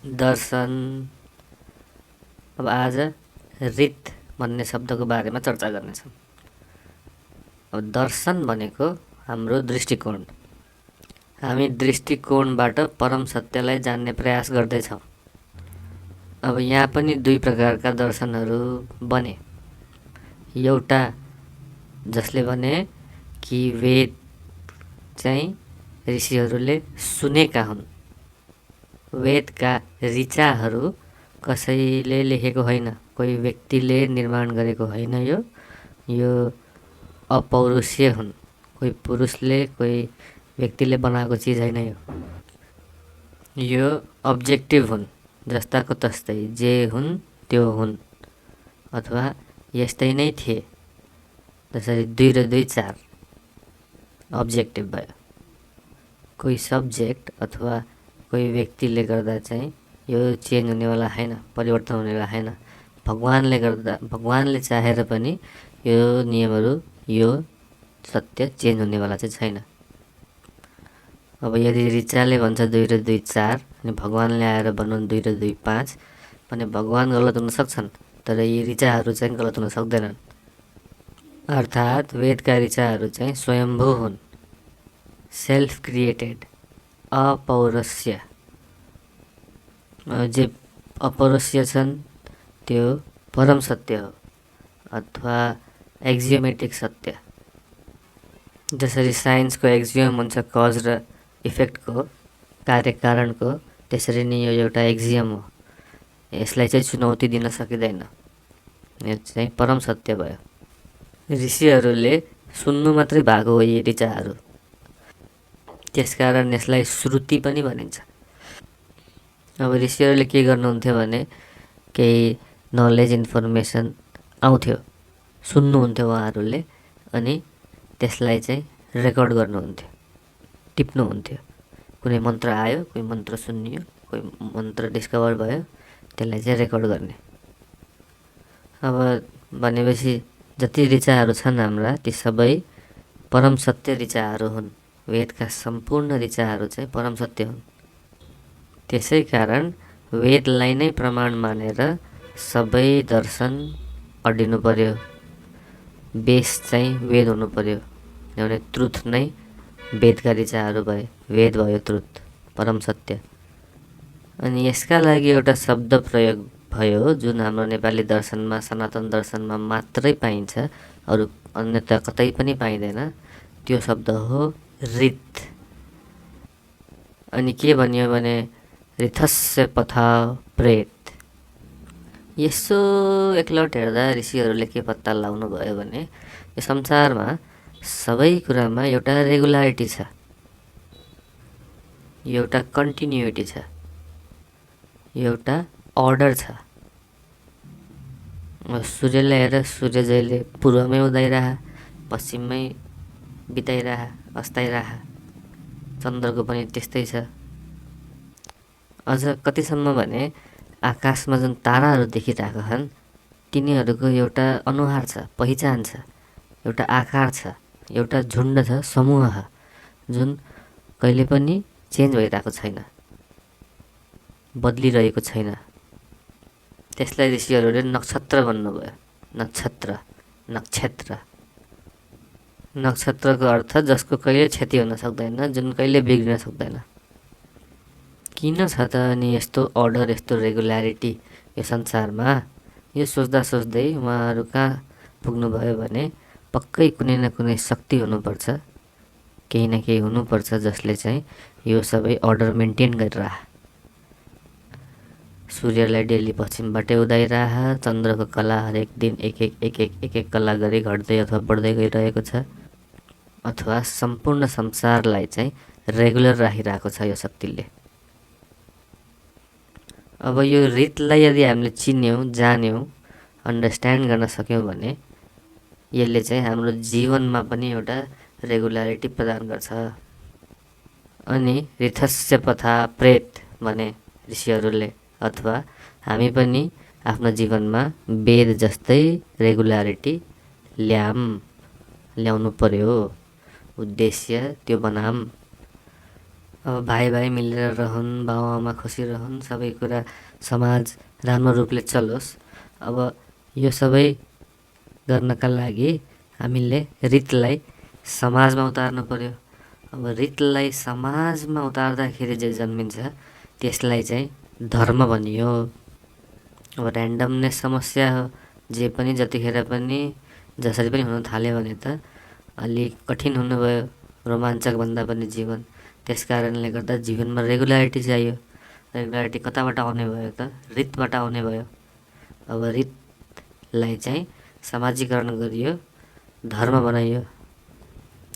दर्शन। अब आज रीत भन्ने शब्दको बारेमा चर्चा गर्नेछौँ। अब दर्शन भनेको हाम्रो दृष्टिकोण। हामी दृष्टिकोणबाट परम सत्यलाई जान्ने प्रयास गर्दैछौँ। अब यहाँ पनि दुई प्रकारका दर्शनहरू बने। एउटा जसले भने कि वेद चाहिँ ऋषिहरूले सुनेका हुन्। वेदका ऋचाहरू कसैले लेखेको होइन, कोही व्यक्तिले निर्माण गरेको होइन। यो अपौरुषीय हुन्, कोही पुरुषले कोही व्यक्तिले बनाएको चिज होइन। यो अब्जेक्टिभ हुन्, जस्ताको तस्तै जे हुन् त्यो हुन्, अथवा यस्तै नै थिए। जसरी 2 र 2 4 अब्जेक्टिभ भयो। कोही सब्जेक्ट अथवा कोही व्यक्तिले गर्दा चाहिँ यो चेन्ज हुनेवाला होइन, परिवर्तन हुनेवाला होइन। भगवानले चाहेर पनि यो नियमहरू, यो सत्य चेन्ज हुनेवाला चाहिँ छैन। अब यदि ऋचाले भन्छ 2 र 2 4 अनि भगवानले आएर भन्नु 2 र 2 5 भने भगवान गलत हुन सक्छन्, तर यी ऋचाहरू चाहिँ गलत हुन सक्दैनन्। अर्थात् वेदका ऋचाहरू चाहिँ स्वयम्भू हुन्, सेल्फ क्रिएटेड, अपौरुषीय। जे अपौरुषीय छन् त्यो परम सत्य हो अथवा एक्जियोमेटिक सत्य। जसरी साइन्सको एक्जियोम हुन्छ कज र इफेक्टको, कार्य कारणको, त्यसरी नै यो एउटा एक्जियोम हो। यसलाई चाहिँ चुनौती दिन सकिँदैन। यो चाहिँ परम सत्य भयो। ऋषिहरूले सुन्नु मात्रै भएको हो यी ऋचाहरू, त्यसकारण यसलाई श्रुति पनि भनिन्छ। अब ऋषिहरूले के गर्नुहुन्थ्यो भने केही नलेज इन्फर्मेसन आउँथ्यो, सुन्नुहुन्थ्यो उहाँहरूले, अनि त्यसलाई चाहिँ रेकर्ड गर्नुहुन्थ्यो, टिप्नुहुन्थ्यो। कुनै मन्त्र आयो, कोही मन्त्र सुनियो, कोही मन्त्र डिस्कभर भयो, त्यसलाई चाहिँ रेकर्ड गर्ने। अब भनेपछि जति ऋचाहरू छन् हाम्रा ती सबै परम सत्य ऋचाहरू हुन्। वेदका सम्पूर्ण ऋचाहरू चाहिँ परम सत्य हुन्। त्यसै कारण वेदलाई नै प्रमाण मानेर सबै दर्शन अडिनु पर्यो। बेस चाहिँ वेद हुनु पर्यो, किनभने ट्रुथ नै वेदका ऋचाहरू भए। वेद भयो ट्रुथ, परम सत्य। अनि यसका लागि एउटा शब्द प्रयोग भयो जुन हाम्रो नेपाली दर्शनमा, सनातन दर्शनमा मात्रै पाइन्छ, अरू अन्यथा कतै पनि पाइँदैन। त्यो शब्द हो रीत। अनि के भनियो भने ऋथस्य पथा प्रेत। यसो एकलट हेर्दा ऋषिहरूले के पत्ता लगाउनु भयो भने यो संसारमा सबै कुरामा एउटा रेगुलारिटी छ, एउटा कन्टिन्युटी छ, एउटा अर्डर छ। सूर्यलाई हेर, सूर्य जहिले पूर्वमै उदाइरह, पश्चिममै बिताइरह, अस्ताइरह। चन्द्रको पनि त्यस्तै छ। अझ कतिसम्म भने आकाशमा जुन ताराहरू देखिरहेका छन् तिनीहरूको एउटा अनुहार छ, पहिचान छ, एउटा आकार छ, एउटा झुन्ड छ, समूह छ, जुन कहिले पनि चेन्ज भइरहेको छैन, बदलिरहेको छैन। त्यसलाई ऋषिहरूले नक्षत्र भन्नुभयो। नक्षत्र, नक्षत्र। नक्षत्रको अर्थ जसको कहिले क्षति हुन सक्दैन, जुन कहिले बिग्रिन सक्दैन। किन छ त अनि यस्तो अर्डर, यस्तो रेगुलारिटी यो संसारमा? यो सोच्दा सोच्दै उहाँहरू कहाँ पुग्नुभयो भने पक्कै कुनै न कुनै शक्ति हुनुपर्छ, केही न केही हुनुपर्छ जसले चाहिँ यो सबै अर्डर मेन्टेन गरिरह। सूर्यलाई डेली पश्चिमबाटै उदाइरह, चन्द्रको कला हरेक दिन एक एक कला गरी घट्दै अथवा बढ्दै गइरहेको छ, अथवा सम्पूर्ण संसारलाई चाहिँ रेगुलर राखिरहेको छ यो शक्तिले। अब यो रीतलाई यदि हामीले चिन्यौँ, जान्यौँ, अन्डरस्ट्यान्ड गर्न सक्यौँ भने यसले चाहिँ हाम्रो जीवनमा पनि एउटा रेगुलारिटी प्रदान गर्छ। अनि ऋथस्य पथा प्रेत भने ऋषिहरूले, अथवा हामी पनि आफ्नो जीवनमा वेद जस्तै रेगुलारिटी ल्याउनु पर्यो। उद्देश्य त्यो बनाम। अब भाइ भाइ मिलेर रहन्, बाबुआमा खुसी रहन्, सबै कुरा समाज राम्रो रूपले चलोस्। अब यो सबै गर्नका लागि हामीले रीतलाई समाजमा उतार्नु पर्यो। अब रीतलाई समाजमा उतार्दाखेरि जे जन्मिन्छ त्यसलाई चाहिँ धर्म भनियो। अब ऱ्यान्डमनेस समस्या हो, जे पनि जतिखेर पनि जसरी पनि हुन थाल्यो भने त अलि कठिन हुनुभयो, रोमाञ्चक भन्दा पनि जीवन। त्यस कारणले गर्दा जीवनमा रेगुलारिटी चाहियो। रेगुलारिटी कताबाट आउने भयो त? रीतबाट आउने भयो। अब रीतलाई चाहिँ समाजीकरण गरियो, धर्म बनाइयो।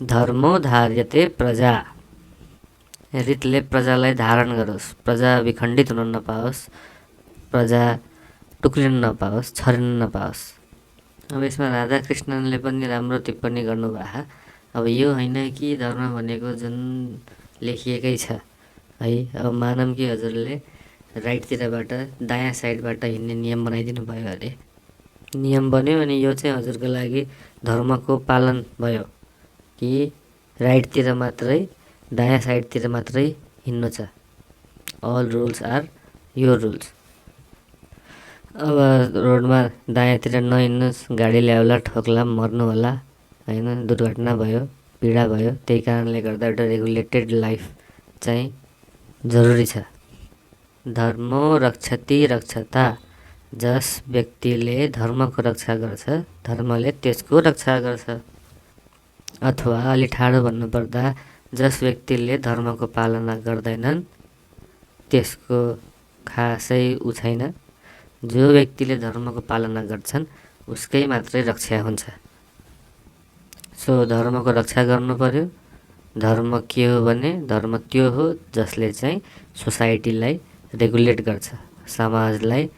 धर्मो धार्यते प्रजा। रीतले प्रजालाई धारण गरोस्, प्रजा विखण्डित हुन नपाओस्, प्रजा टुक्रिन नपाओस्, छरिन नपाओस्। अब यसमा राधाकृष्णनले पनि राम्रो टिप्पणी गर्नुभएको। अब यो होइन कि धर्म भनेको जुन लेखिएकै छ है। अब मानौँ कि हजुरले राइटतिरबाट दायाँ साइडबाट हिँड्ने नियम बनाइदिनु भयो अरे, नियम बन्यो अनि यो चाहिँ हजुरको लागि धर्मको पालन भयो कि राइटतिर मात्रै, दायाँ साइडतिर मात्रै हिँड्नु छ। All rules are your rules. अब रोडमा दायाँतिर नहिँड्नुहोस्, गाडी ल्याउला, ठोक्ला, मर्नु होला होइन, दुर्घटना भयो, पीडा भयो। त्यही कारणले गर्दा एउटा रेगुलेटेड लाइफ चाहिँ जरुरी छ। धर्मो रक्षति रक्षता। जस व्यक्तिले धर्मको रक्षा गर्छ, धर्मले त्यसको रक्षा गर्छ। अथवा अलि ठाडो भन्नुपर्दा, जस व्यक्तिले धर्मको पालना गर्दैनन् त्यसको खासै उ छैन। जो व्यक्तिले धर्मको पालना गर्छन् उसकै मात्रै रक्षा हुन्छ। सो धर्मको रक्षा गर्नु पर्यो। धर्म के हो भने धर्म त्यो हो जसले चाहिँ सोसाइटीलाई रेगुलेट गर्छ, समाजलाई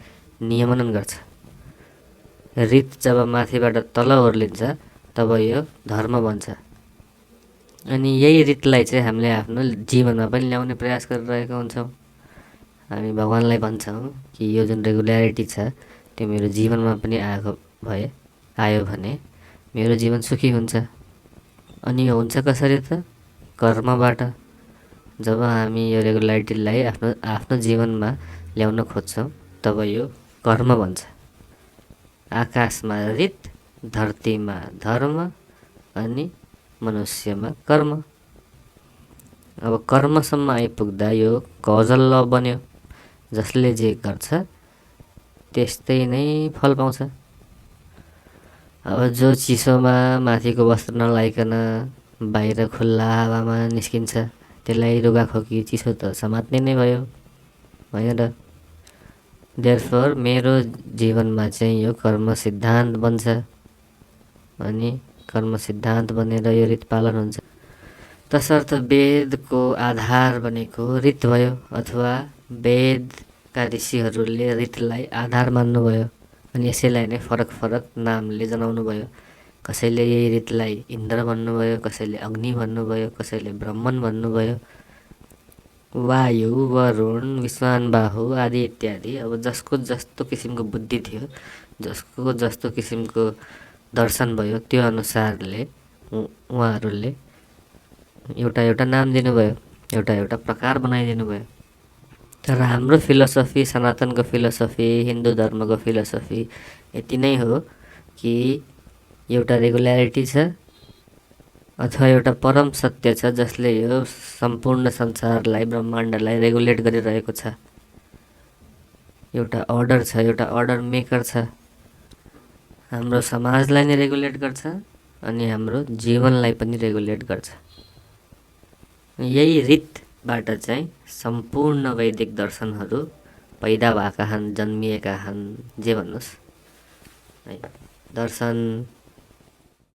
नियमन गर्छ। रीत जब माथिबाट तल ओर्लिन्छ तब यो धर्म बन्छ। अनि यही रीतलाई चाहिँ हामीले आफ्नो जीवनमा पनि ल्याउने प्रयास गरिरहेका हुन्छौँ। हामी भगवान्लाई भन्छौँ कि यो जुन रेगुल्यारिटी छ त्यो मेरो जीवनमा पनि आयो भने मेरो जीवन सुखी हुन्छ। अनि यो हुन्छ कसरी त? कर्मबाट। जब हामी यो रेगुल्यारिटीलाई आफ्नो जीवनमा ल्याउन खोज्छौँ तब यो कर्म बन्छ। आकाशमा रीत, धरतीमा धर्म अनि मनुष्यमा कर्म। अब कर्मसम्म आइपुग्दा यो कजल ल बन्यो। जसले जे गर्छ त्यस्तै नै फल पाउँछ। अब जो चिसोमा माथिको वस्त्र नलाइकन बाहिर खुल्ला हावामा निस्किन्छ त्यसलाई रुगाखोकी चिसो त समात्ने नै भयो होइन र? देयरफोर मेरो जीवनमा चाहिँ यो कर्म सिद्धान्त बन्छ। अनि कर्म सिद्धान्त बनेर यो रीत पालन हुन्छ। तसर्थ वेदको आधार भनेको रीत भयो, अथवा वेदका ऋषिहरूले रीतलाई आधार मान्नुभयो। अनि यसैलाई नै फरक फरक नामले जनाउनु भयो। कसैले यही रीतलाई इन्द्र भन्नुभयो, कसैले अग्नि भन्नुभयो, कसैले ब्रह्मन भन्नुभयो, वायु, वरुण, विश्वानबाहु आदि इत्यादि। अब जसको जस्तो किसिमको बुद्धि थियो, जसको जस्तो किसिमको दर्शन भयो, त्यो अनुसारले उहाँहरूले एउटा एउटा नाम दिनुभयो, एउटा एउटा प्रकार बनाइदिनु भयो। तर हाम्रो फिलोसफी, सनातनको फिलोसफी, हिन्दू धर्मको फिलोसफी यति नै हो कि एउटा रेगुल्यारिटी छ अथवा एउटा परम सत्य छ जसले यो सम्पूर्ण संसारलाई, ब्रह्माण्डलाई रेगुलेट गरिरहेको छ। एउटा अर्डर छ, एउटा अर्डर मेकर छ। हाम्रो समाजलाई नै रेगुलेट गर्छ अनि हाम्रो जीवनलाई पनि रेगुलेट गर्छ। यही रीतबाट चाहिँ सम्पूर्ण वैदिक दर्शनहरू पैदा भएका छन्, जन्मिएका छन्, जे भन्नुहोस् है। दर्शन